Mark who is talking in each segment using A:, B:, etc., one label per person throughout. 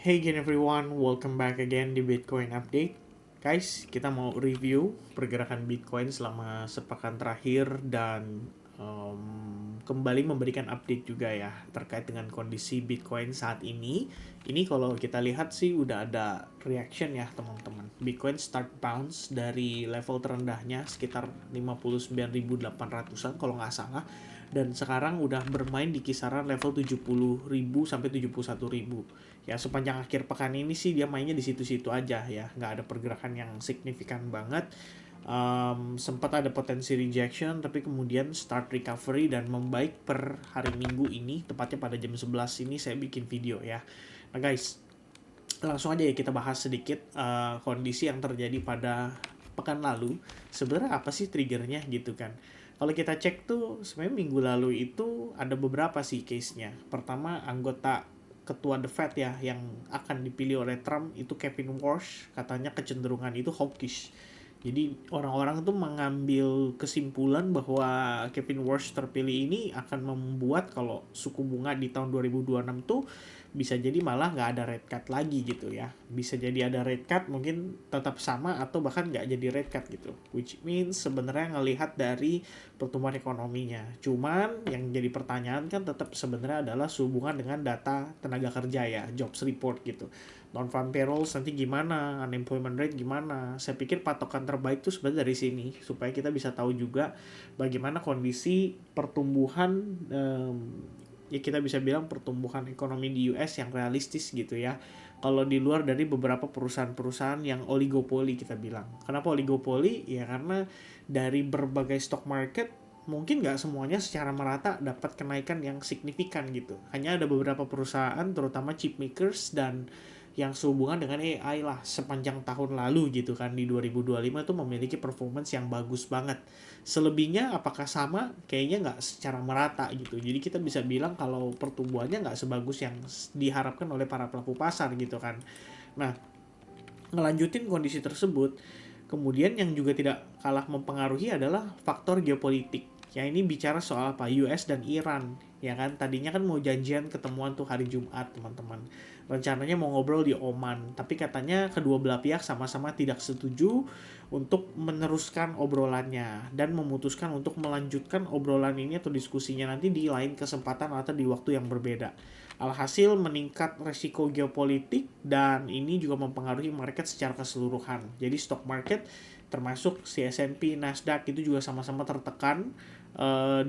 A: Hey again everyone, welcome back again di Bitcoin Update. Guys, kita mau review pergerakan Bitcoin selama sepekan terakhir dan kembali memberikan update juga ya terkait dengan kondisi Bitcoin saat ini. Ini kalau kita lihat sih udah ada reaction ya teman-teman. Bitcoin start bounce dari level terendahnya sekitar 59.800-an kalau nggak salah. Dan sekarang udah bermain di kisaran level 70.000 sampai 71.000. Ya sepanjang akhir pekan ini sih dia mainnya di situ-situ aja ya, nggak ada pergerakan yang signifikan banget. Sempat ada potensi rejection tapi kemudian start recovery dan membaik per hari Minggu ini, tepatnya pada jam 11 ini saya bikin video ya. Nah guys, langsung aja ya kita bahas sedikit kondisi yang terjadi pada pekan lalu. Sebenarnya apa sih triggernya gitu kan. Kalau kita cek tuh sebenarnya minggu lalu itu ada beberapa sih case-nya. Pertama, anggota ketua The Fed ya yang akan dipilih oleh Trump itu Kevin Walsh, katanya kecenderungan itu hawkish. Jadi orang-orang tuh mengambil kesimpulan bahwa Kevin Walsh terpilih ini akan membuat kalau suku bunga di tahun 2026 tuh bisa jadi malah nggak ada rate cut lagi gitu ya. Bisa jadi ada rate cut mungkin tetap sama atau bahkan nggak jadi rate cut gitu. Which means sebenarnya ngelihat dari pertumbuhan ekonominya. Cuman yang jadi pertanyaan kan tetap sebenarnya adalah sehubungan dengan data tenaga kerja ya, jobs report gitu. Non-farm payrolls nanti gimana, unemployment rate gimana. Saya pikir patokan terbaik tuh sebenarnya dari sini supaya kita bisa tahu juga bagaimana kondisi pertumbuhan ya kita bisa bilang pertumbuhan ekonomi di US yang realistis gitu ya. Kalau di luar dari beberapa perusahaan-perusahaan yang oligopoli kita bilang. Kenapa oligopoli? Ya karena dari berbagai stock market mungkin nggak semuanya secara merata dapat kenaikan yang signifikan gitu. Hanya ada beberapa perusahaan terutama chip makers dan yang sehubungan dengan AI lah sepanjang tahun lalu gitu kan di 2025 itu memiliki performance yang bagus banget. Selebihnya apakah sama? Kayaknya nggak secara merata gitu. Jadi kita bisa bilang kalau pertumbuhannya nggak sebagus yang diharapkan oleh para pelaku pasar gitu kan. Nah, ngelanjutin kondisi tersebut, kemudian yang juga tidak kalah mempengaruhi adalah faktor geopolitik. Ya ini bicara soal apa? US dan Iran. Ya kan tadinya kan mau janjian ketemuan tuh hari Jumat teman-teman. Rencananya mau ngobrol di Oman, tapi katanya kedua belah pihak sama-sama tidak setuju untuk meneruskan obrolannya dan memutuskan untuk melanjutkan obrolan ini atau diskusinya nanti di lain kesempatan atau di waktu yang berbeda. Alhasil meningkat resiko geopolitik dan ini juga mempengaruhi market secara keseluruhan. Jadi stock market termasuk si S&P, Nasdaq itu juga sama-sama tertekan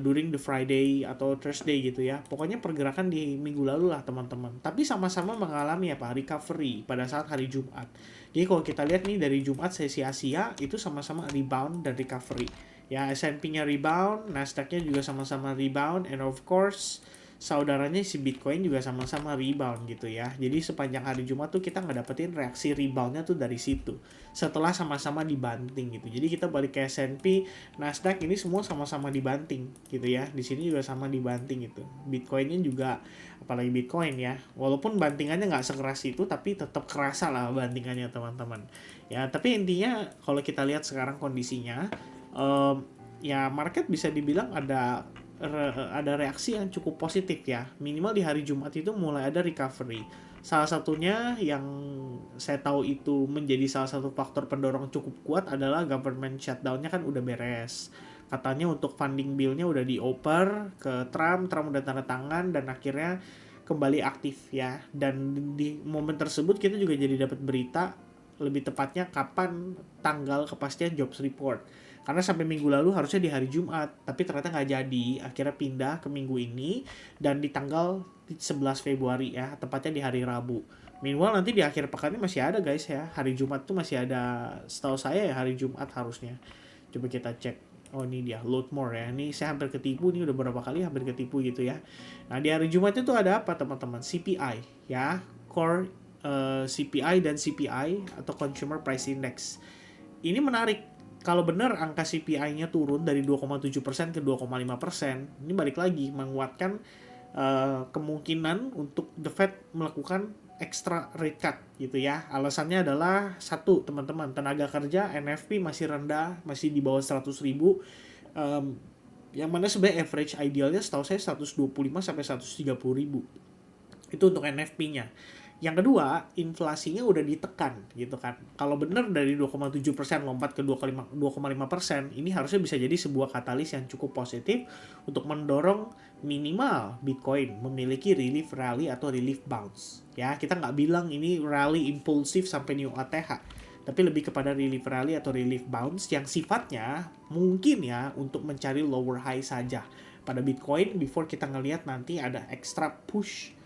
A: during the Friday atau Thursday gitu ya. Pokoknya pergerakan di minggu lalu lah teman-teman. Tapi sama-sama mengalami apa? Recovery pada saat hari Jumat. Jadi kalau kita lihat nih dari Jumat sesi Asia itu sama-sama rebound dan recovery. Ya S&P-nya rebound, Nasdaq-nya juga sama-sama rebound, and of course saudaranya si Bitcoin juga sama-sama rebound gitu ya. Jadi sepanjang hari Jumat tuh kita nggak dapetin reaksi reboundnya tuh dari situ. Setelah sama-sama dibanting gitu. Jadi kita balik ke S&P, Nasdaq ini semua sama-sama dibanting gitu ya. Di sini juga sama dibanting gitu. Bitcoinnya juga, apalagi Bitcoin ya. Walaupun bantingannya nggak sekeras itu, tapi tetap kerasa lah bantingannya teman-teman. Ya tapi intinya kalau kita lihat sekarang kondisinya, ya market bisa dibilang ada reaksi yang cukup positif ya. Minimal di hari Jumat itu mulai ada recovery. Salah satunya yang saya tahu itu menjadi salah satu faktor pendorong cukup kuat adalah government shutdown-nya kan udah beres. Katanya untuk funding bill-nya udah dioper ke Trump udah tanda tangan dan akhirnya kembali aktif ya. Dan di momen tersebut kita juga jadi dapat berita lebih tepatnya kapan tanggal kepastian jobs report. Karena sampai minggu lalu harusnya di hari Jumat, tapi ternyata nggak jadi. Akhirnya pindah ke minggu ini dan di tanggal 11 Februari ya, tepatnya di hari Rabu. Meanwhile nanti di akhir pekan ini masih ada guys ya. Hari Jumat tuh masih ada, setahu saya ya hari Jumat harusnya. Coba kita cek. Oh ini dia, load more ya. Ini saya hampir ketipu, ini udah beberapa kali hampir ketipu gitu ya. Nah di hari Jumat itu ada apa teman-teman? CPI ya, core CPI dan CPI atau Consumer Price Index. Ini menarik. Kalau benar angka CPI-nya turun dari 2,7% ke 2,5%, ini balik lagi menguatkan kemungkinan untuk The Fed melakukan extra rate cut gitu ya. Alasannya adalah satu teman-teman, tenaga kerja NFP masih rendah, masih di bawah 100.000. Yang mana sebenarnya average idealnya setahu saya 125 sampai 130.000. Itu untuk NFP-nya. Yang kedua, inflasinya udah ditekan gitu kan. Kalau benar dari 2,7% lompat ke 2,5%, ini harusnya bisa jadi sebuah katalis yang cukup positif untuk mendorong minimal Bitcoin memiliki relief rally atau relief bounce. Ya, kita nggak bilang ini rally impulsif sampai new ATH, tapi lebih kepada relief rally atau relief bounce yang sifatnya mungkin ya untuk mencari lower high saja pada Bitcoin before kita ngelihat nanti ada extra push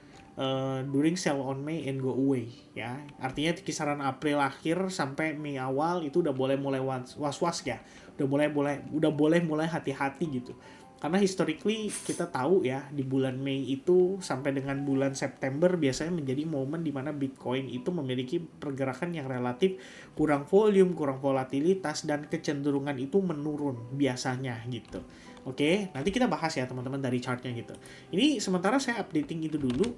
A: during sell on May and go away ya. Artinya di kisaran April akhir sampai Mei awal itu udah boleh mulai was-was ya. Udah boleh mulai hati-hati gitu. Karena historically kita tahu ya di bulan Mei itu sampai dengan bulan September biasanya menjadi momen di mana Bitcoin itu memiliki pergerakan yang relatif kurang volume, kurang volatilitas dan kecenderungan itu menurun biasanya gitu. Oke, nanti kita bahas ya teman-teman dari chartnya gitu. Ini sementara saya updating itu dulu.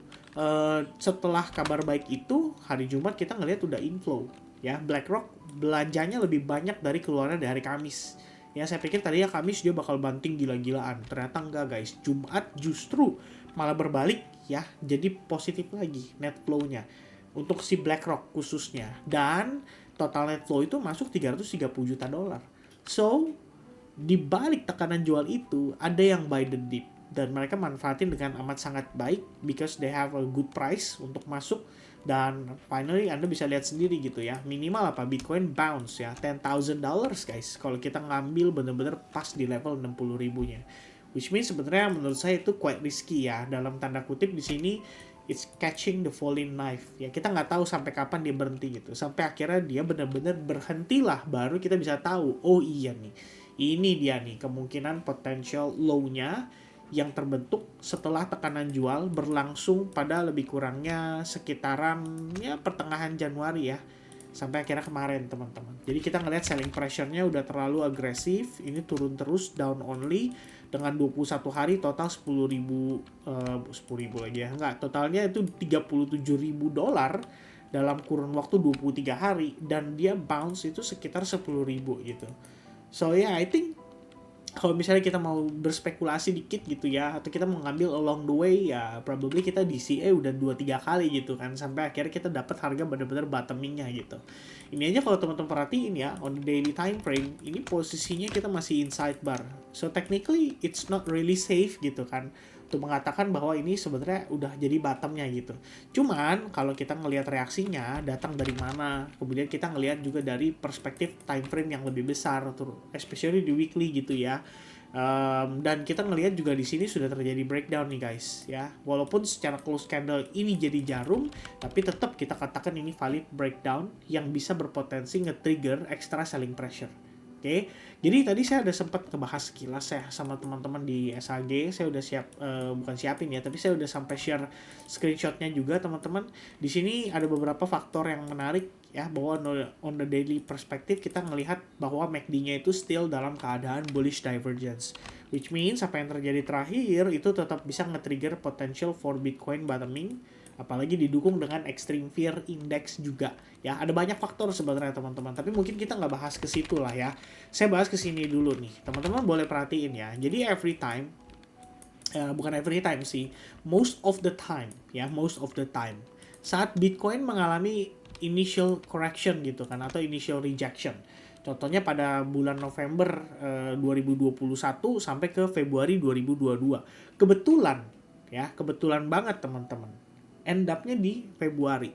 A: Setelah kabar baik itu, hari Jumat kita ngelihat udah inflow. Ya, BlackRock belanjanya lebih banyak dari keluarnya dari Kamis. Ya, saya pikir tadinya Kamis dia bakal banting gila-gilaan. Ternyata enggak guys. Jumat justru malah berbalik ya. Jadi positif lagi net flow-nya. Untuk si BlackRock khususnya. Dan total net flow itu masuk 330 juta dolar. So, di balik tekanan jual itu ada yang buy the dip dan mereka manfaatin dengan amat sangat baik because they have a good price untuk masuk. Dan finally Anda bisa lihat sendiri gitu ya, minimal apa Bitcoin bounce ya $10,000 guys kalau kita ngambil bener-bener pas di level 60 ribunya, which means sebenarnya menurut saya itu quite risky ya, dalam tanda kutip di sini it's catching the falling knife ya. Kita nggak tahu sampai kapan dia berhenti gitu, sampai akhirnya dia benar-benar berhentilah baru kita bisa tahu oh iya nih, ini dia nih kemungkinan potential low-nya yang terbentuk setelah tekanan jual berlangsung pada lebih kurangnya sekitaran ya pertengahan Januari ya. Sampai akhirnya kemarin teman-teman. Jadi kita ngelihat selling pressure-nya udah terlalu agresif. Ini turun terus down only dengan 21 hari total 10.000 lagi ya. Enggak, totalnya itu $37.000 dalam kurun waktu 23 hari dan dia bounce itu sekitar 10.000 gitu. So yeah, I think kalau misalnya kita mau berspekulasi dikit gitu ya, atau kita mau ngambil along the way ya, probably kita DCA udah 2-3 kali gitu kan, sampai akhirnya kita dapat harga benar-benar bottomingnya gitu. Ini aja kalau teman-teman perhatiin ya, on the daily time frame, ini posisinya kita masih inside bar. So technically it's not really safe gitu kan, untuk mengatakan bahwa ini sebenarnya udah jadi bottomnya gitu. Cuman kalau kita ngelihat reaksinya datang dari mana, kemudian kita ngelihat juga dari perspektif time frame yang lebih besar, especially di weekly gitu ya. Dan kita ngelihat juga di sini sudah terjadi breakdown nih guys ya. Walaupun secara close candle ini jadi jarum, tapi tetap kita katakan ini valid breakdown yang bisa berpotensi nge-trigger extra selling pressure. Oke, jadi tadi saya udah sempat ngebahas sekilas ya sama teman-teman di SAG. Saya udah bukan siapin ya, tapi saya udah sampai share screenshotnya juga teman-teman. Di sini ada beberapa faktor yang menarik ya, bahwa on the daily perspective kita ngelihat bahwa MACD-nya itu still dalam keadaan bullish divergence. Which means apa yang terjadi terakhir itu tetap bisa nge-trigger potential for Bitcoin bottoming. Apalagi didukung dengan extreme fear index juga ya. Ada banyak faktor sebenarnya teman-teman, tapi mungkin kita nggak bahas ke situ lah ya. Saya bahas ke sini dulu nih, teman-teman boleh perhatiin ya. Jadi every time bukan every time sih, most of the time ya, most of the time saat Bitcoin mengalami initial correction gitu kan, atau initial rejection, contohnya pada bulan November 2021 sampai ke Februari 2022, kebetulan banget teman-teman, end up-nya di Februari.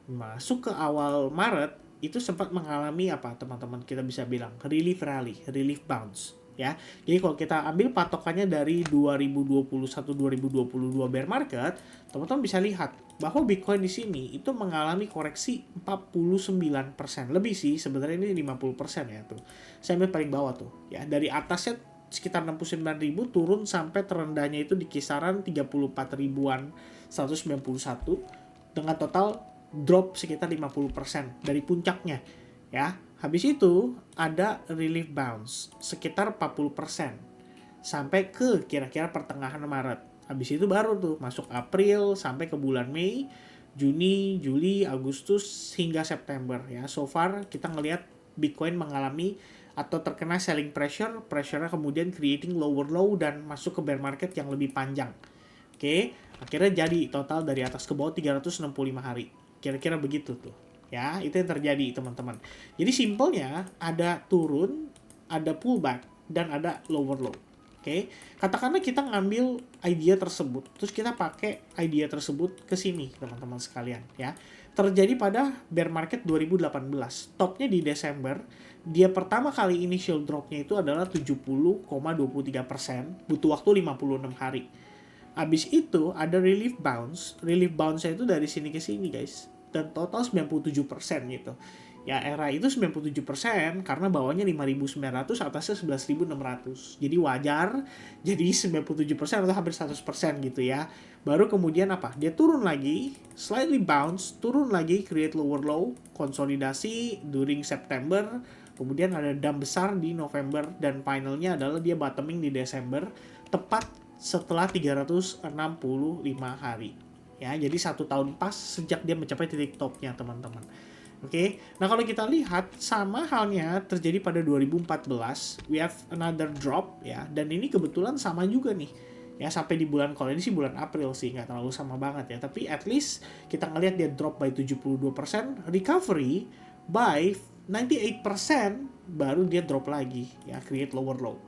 A: Masuk ke awal Maret itu sempat mengalami apa teman-teman, kita bisa bilang relief rally, relief bounce ya. Jadi kalau kita ambil patokannya dari 2021-2022 bear market, teman-teman bisa lihat bahwa Bitcoin di sini itu mengalami koreksi 49%. Lebih sih sebenarnya, ini 50% ya tuh. Saya ambil paling bawah tuh ya. Dari atasnya sekitar 69.000 turun sampai terendahnya itu di kisaran 34 ribuan 191 dengan total drop sekitar 50% dari puncaknya ya. Habis itu ada relief bounce sekitar 40% sampai ke kira-kira pertengahan Maret. Habis itu baru tuh masuk April sampai ke bulan Mei, Juni, Juli, Agustus hingga September ya. So far kita ngelihat Bitcoin mengalami atau terkena selling pressure-nya kemudian creating lower low dan masuk ke bear market yang lebih panjang. Oke, Akhirnya jadi total dari atas ke bawah 365 hari. Kira-kira begitu tuh. Ya, itu yang terjadi teman-teman. Jadi simpelnya ada turun, ada pullback, dan ada lower low. Oke, katakanlah kita ngambil idea tersebut, terus kita pakai idea tersebut ke sini, teman-teman sekalian, ya. Terjadi pada bear market 2018. Topnya di Desember, dia pertama kali initial dropnya itu adalah 70,23%, butuh waktu 56 hari. Habis itu ada relief bounce. Relief bounce-nya itu dari sini ke sini, guys. Dan total 97% gitu. Ya, era itu 97% karena bawahnya 5.900, atasnya 11.600. Jadi wajar, jadi 97% atau hampir 100% gitu ya. Baru kemudian apa? Dia turun lagi, slightly bounce, turun lagi, create lower low, konsolidasi during September, kemudian ada dump besar di November, dan finalnya adalah dia bottoming di Desember, tepat setelah 365 hari. Ya, jadi 1 tahun pas sejak dia mencapai titik topnya, teman-teman. Oke, nah kalau kita lihat sama halnya terjadi pada 2014, we have another drop ya, dan ini kebetulan sama juga nih ya, sampai di bulan, kalau ini sih bulan April sih, nggak terlalu sama banget ya, tapi at least kita ngelihat dia drop by 72%, recovery by 98%, baru dia drop lagi ya, create lower low.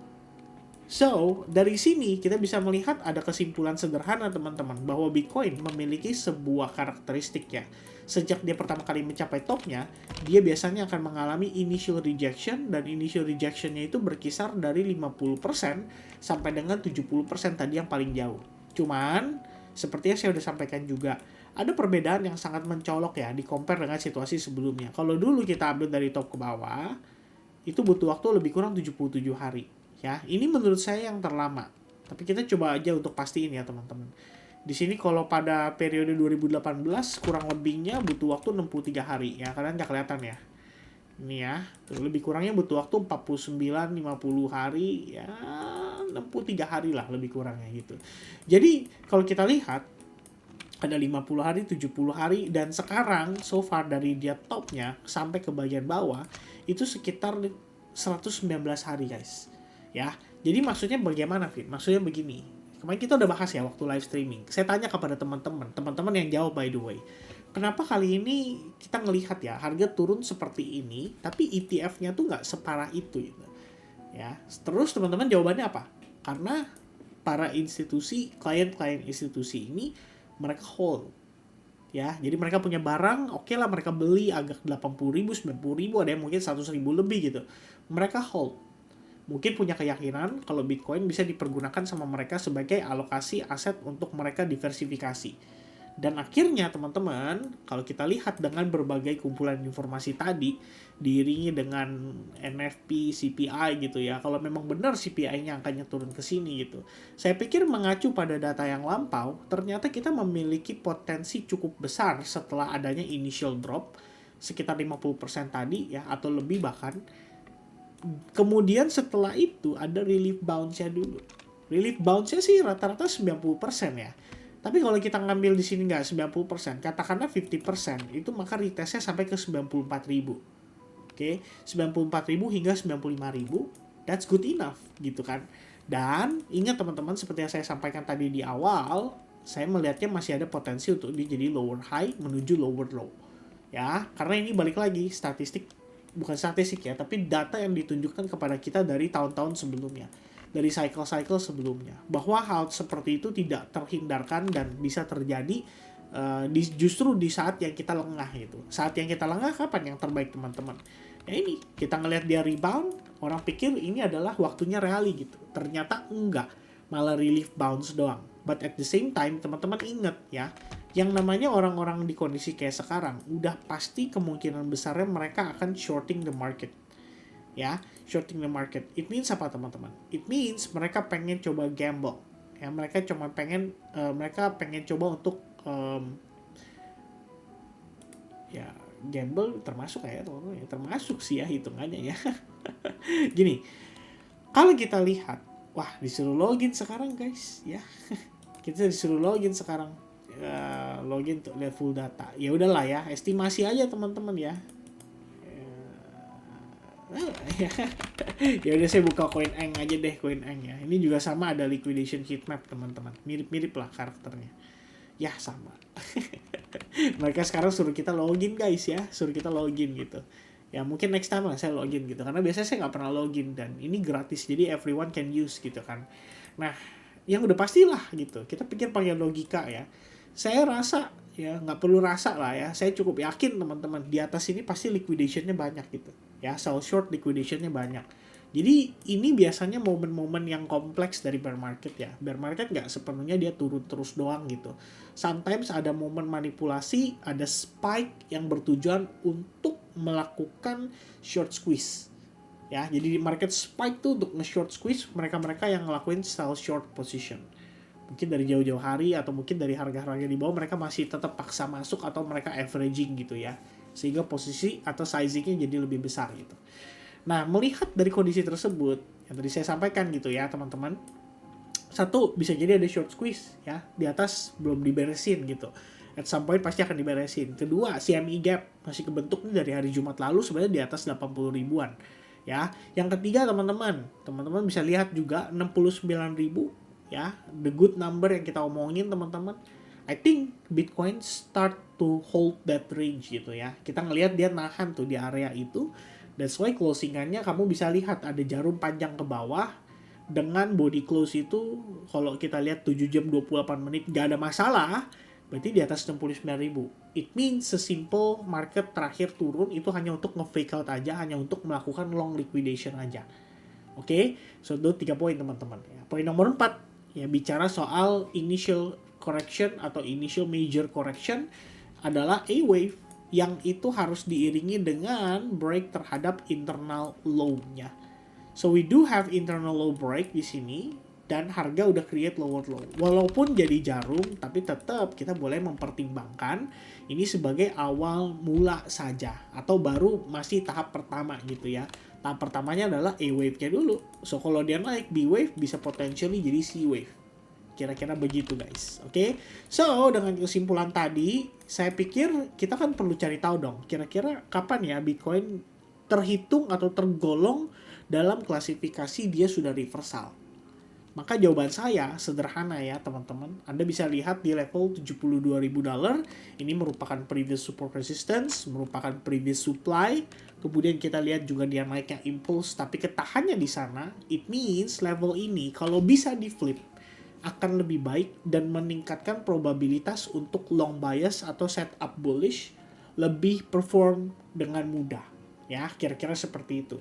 A: So, dari sini kita bisa melihat ada kesimpulan sederhana teman-teman, bahwa Bitcoin memiliki sebuah karakteristik ya. Sejak dia pertama kali mencapai topnya, dia biasanya akan mengalami initial rejection, dan initial rejectionnya itu berkisar dari 50% sampai dengan 70% tadi yang paling jauh. Cuman, seperti yang saya udah sampaikan juga, ada perbedaan yang sangat mencolok ya, di compare dengan situasi sebelumnya. Kalau dulu kita ambil dari top ke bawah, itu butuh waktu lebih kurang 77 hari. Ya, ini menurut saya yang terlama. Tapi kita coba aja untuk pastiin ya teman-teman. Di sini kalau pada periode 2018 kurang lebihnya butuh waktu 63 hari ya. Kalian nggak kelihatan ya. Ini ya, lebih kurangnya butuh waktu 49-50 hari ya, 63 hari lah lebih kurangnya gitu. Jadi kalau kita lihat ada 50 hari, 70 hari, dan sekarang so far dari dia topnya sampai ke bagian bawah itu sekitar 119 hari guys. Ya, jadi maksudnya bagaimana, Fit? Maksudnya begini. Kemarin kita udah bahas ya waktu live streaming. Saya tanya kepada teman-teman yang jawab by the way. Kenapa kali ini kita ngelihat ya harga turun seperti ini, tapi ETF-nya tuh nggak separah itu gitu. Ya, terus teman-teman jawabannya apa? Karena para institusi, klien-klien institusi ini mereka hold. Ya, jadi mereka punya barang, oke lah mereka beli agak 80.000, 90.000, ada yang mungkin 100.000 lebih gitu. Mereka hold. Mungkin punya keyakinan kalau Bitcoin bisa dipergunakan sama mereka sebagai alokasi aset untuk mereka diversifikasi. Dan akhirnya teman-teman, kalau kita lihat dengan berbagai kumpulan informasi tadi, diiringi dengan NFP, CPI gitu ya, kalau memang benar CPI-nya angkanya turun ke sini gitu, saya pikir mengacu pada data yang lampau, ternyata kita memiliki potensi cukup besar setelah adanya initial drop, sekitar 50% tadi ya, atau lebih bahkan. Kemudian setelah itu ada relief bounce-nya dulu. Relief bounce-nya sih rata-rata 90% ya. Tapi kalau kita ngambil di sini nggak 90%, katakanlah 50%, itu maka retestnya sampai ke 94.000. Oke, 94.000 hingga 95.000, that's good enough gitu kan. Dan ingat teman-teman, seperti yang saya sampaikan tadi di awal, saya melihatnya masih ada potensi untuk dia jadi lower high menuju lower low. Ya, karena ini balik lagi bukan statistik ya, tapi data yang ditunjukkan kepada kita dari tahun-tahun sebelumnya, dari cycle-cycle sebelumnya, bahwa hal seperti itu tidak terhindarkan dan bisa terjadi justru di saat yang kita lengah gitu. Saat yang kita lengah kapan yang terbaik teman-teman? Ya ini, kita ngelihat dia rebound, orang pikir ini adalah waktunya rally gitu. Ternyata enggak, malah relief bounce doang. But at the same time, teman-teman ingat ya, yang namanya orang-orang di kondisi kayak sekarang, udah pasti kemungkinan besarnya mereka akan shorting the market. Ya, shorting the market. It means apa teman-teman? It means mereka pengen coba gamble. Ya, mereka pengen coba untuk ya gamble termasuk ya teman-teman ya, termasuk sih ya hitungannya ya. Gini, kalau kita lihat, wah disuruh login sekarang guys ya. Kita disuruh login sekarang. Login untuk lihat full data. Ya udahlah ya, estimasi aja teman-teman ya. Ya udah saya buka CoinEng aja deh, CoinEng ya. Ini juga sama ada liquidation heatmap teman-teman. Mirip-mirip lah karakternya. Ya sama. Mereka sekarang suruh kita login guys ya, suruh kita login gitu. Ya mungkin next time lah saya login gitu, karena biasanya saya nggak pernah login dan ini gratis jadi everyone can use gitu kan. Nah yang udah pastilah gitu, kita pikir pakai logika ya. Saya rasa ya nggak perlu rasa lah ya, saya cukup yakin teman-teman di atas ini pasti liquidationnya banyak gitu ya, sell short liquidationnya banyak. Jadi ini biasanya momen-momen yang kompleks dari bear market ya. Bear market nggak sepenuhnya dia turun terus doang gitu. Sometimes ada momen manipulasi, ada spike yang bertujuan untuk melakukan short squeeze. Ya, jadi di market spike tuh untuk nge-short squeeze mereka-mereka yang ngelakuin sell short position. Mungkin dari jauh-jauh hari atau mungkin dari harga-harga di bawah mereka masih tetap paksa masuk atau mereka averaging gitu ya. Sehingga posisi atau sizingnya jadi lebih besar gitu. Nah, melihat dari kondisi tersebut, yang tadi saya sampaikan gitu ya, teman-teman. Satu, bisa jadi ada short squeeze ya, di atas belum diberesin gitu. At some point pasti akan diberesin. Kedua, CME gap masih kebentuk nih dari hari Jumat lalu sebenarnya di atas 80 ribuan. Ya, yang ketiga teman-teman bisa lihat juga 69 ribu ya, the good number yang kita omongin teman-teman. I think Bitcoin start to hold that range gitu ya. Kita ngelihat dia nahan tuh di area itu. That's why closingannya kamu bisa lihat ada jarum panjang ke bawah dengan body close itu kalau kita lihat 7 jam 28 menit gak ada masalah, berarti di atas 69.000. It means sesimpel market terakhir turun itu hanya untuk nge-fake out aja, hanya untuk melakukan long liquidation aja. Oke, so itu 3 poin teman-teman. Poin nomor 4 ya, bicara soal initial correction atau initial major correction adalah A wave yang itu harus diiringi dengan break terhadap internal low-nya. So we do have internal low break di sini dan harga udah create lower low. Walaupun jadi jarum, tapi tetap kita boleh mempertimbangkan ini sebagai awal mula saja atau baru masih tahap pertama gitu ya. Tahap pertamanya adalah A wave-nya dulu. So kalau dia naik B wave bisa potentially jadi C wave. Kira-kira begitu guys. Oke. So dengan kesimpulan tadi, saya pikir kita kan perlu cari tahu dong, kira-kira kapan ya Bitcoin terhitung atau tergolong dalam klasifikasi dia sudah reversal. Maka jawaban saya sederhana ya teman-teman. Anda bisa lihat di level $72.000. Ini merupakan previous support resistance, merupakan previous supply. Kemudian kita lihat juga dia naiknya impulse, tapi ketahannya di sana. It means level ini kalau bisa di flip akan lebih baik dan meningkatkan probabilitas untuk long bias atau setup bullish lebih perform dengan mudah. Ya, kira-kira seperti itu.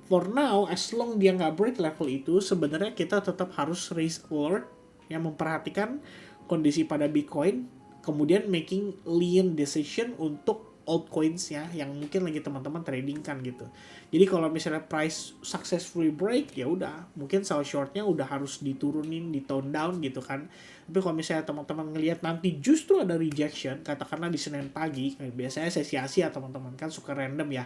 A: For now, as long dia nggak break level itu, sebenarnya kita tetap harus raise alert, yang memperhatikan kondisi pada Bitcoin, kemudian making lean decision untuk altcoins ya, yang mungkin lagi teman-teman trading kan gitu. Jadi kalau misalnya price successfully break, ya udah, mungkin sell shortnya udah harus diturunin, di tone down gitu kan. Tapi kalau misalnya teman-teman ngelihat nanti justru ada rejection, katakanlah di Senin pagi, biasanya sesi teman-teman kan suka random ya.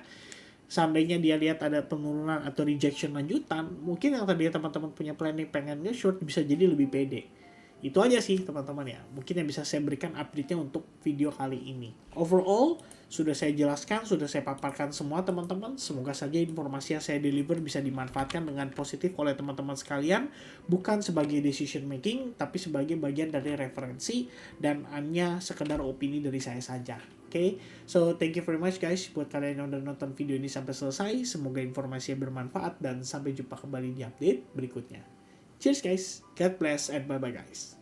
A: Seandainya dia lihat ada penurunan atau rejection lanjutan, mungkin yang tadi teman-teman punya planning pengennya short bisa jadi lebih pede. Itu aja sih teman-teman ya, mungkin yang bisa saya berikan update-nya untuk video kali ini. Overall, sudah saya jelaskan, sudah saya paparkan semua teman-teman. Semoga saja informasi yang saya deliver bisa dimanfaatkan dengan positif oleh teman-teman sekalian. Bukan sebagai decision making, tapi sebagai bagian dari referensi dan hanya sekedar opini dari saya saja. Oke, so thank you very much guys buat kalian yang udah nonton video ini sampai selesai. Semoga informasinya bermanfaat dan sampai jumpa kembali di update berikutnya. Cheers guys, God bless and bye bye guys.